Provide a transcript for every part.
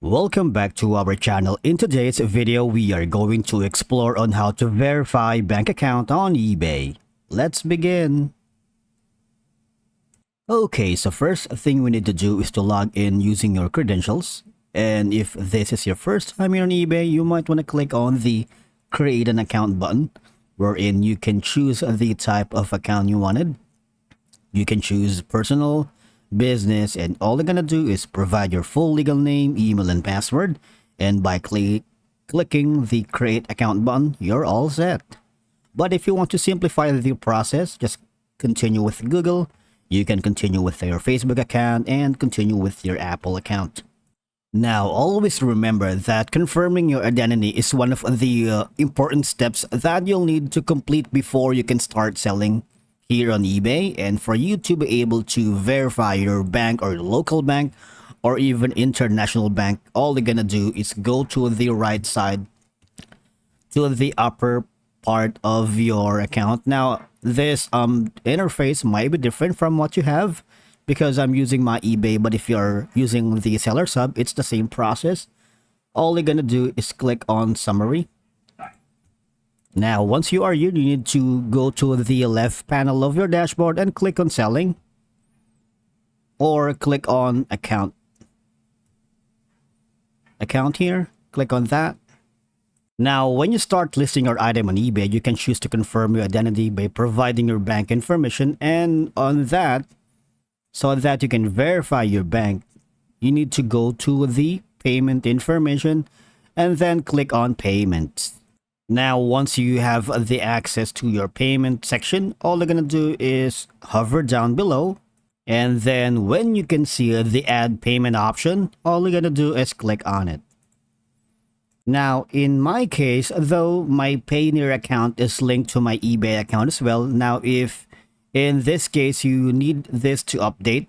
Welcome back to our channel. In today's video, we are going to explore on how to verify bank account on eBay. Let's begin. Okay, so first thing we need to do is to log in using your credentials. And if this is your first time here on eBay, you might want to click on the create an account button, wherein you can choose the type of account you wanted. You can choose personal, business, and all you're gonna do is provide your full legal name, email, and password. And by clicking the create account button, you're all set. But if you want to simplify the process, just continue with Google. You can continue with your Facebook account and continue with your Apple account. Now, always remember that confirming your identity is one of the important steps that you'll need to complete before you can start selling here on eBay. And for you to be able to verify your bank or local bank or even international bank, all you're gonna do is go to the right side to the upper part of your account. Now, this interface might be different from what you have because I'm using my eBay, but if you're using the seller sub, it's the same process. All you're gonna do is click on summary. Now, once you are here, you need to go to the left panel of your dashboard and click on selling or click on account here. Click on that. Now, when you start listing your item on eBay, you can choose to confirm your identity by providing your bank information. And on that, so that you can verify your bank, you need to go to the payment information and then click on payments. Now, once you have the access to your payment section, all you're gonna do is hover down below. And then when you can see the add payment option, all you're gonna do is click on it. Now, in my case, though, my Payoneer account is linked to my eBay account as well. Now, if in this case you need this to update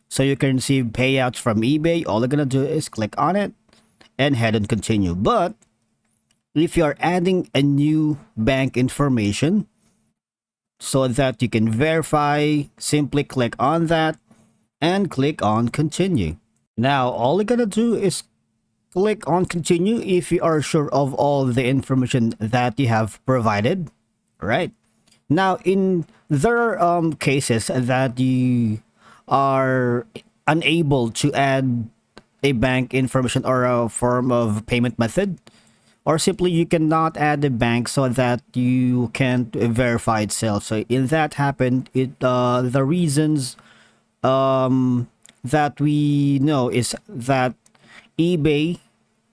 so you can receive payouts from eBay, all you're gonna do is click on it and head and continue. But if you're adding a new bank information so that you can verify, simply click on that and click on continue. Now, all you're gonna do is click on continue if you are sure of all the information that you have provided. Right now, there are cases that you are unable to add a bank information or a form of payment method, or simply you cannot add a bank so that you can't verify itself. So in that happened, the reasons that we know is that eBay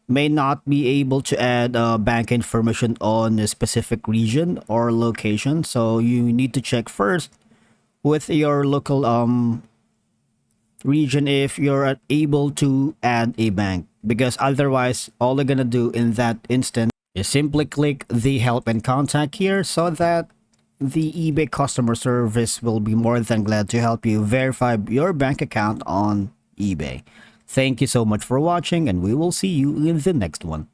may not be able to add bank information on a specific region or location. So you need to check first with your local region if you're able to add a bank, because otherwise all you're gonna do in that instant is simply click the help and contact here so that the eBay customer service will be more than glad to help you verify your bank account on eBay. Thank you so much for watching, and we will see you in the next one.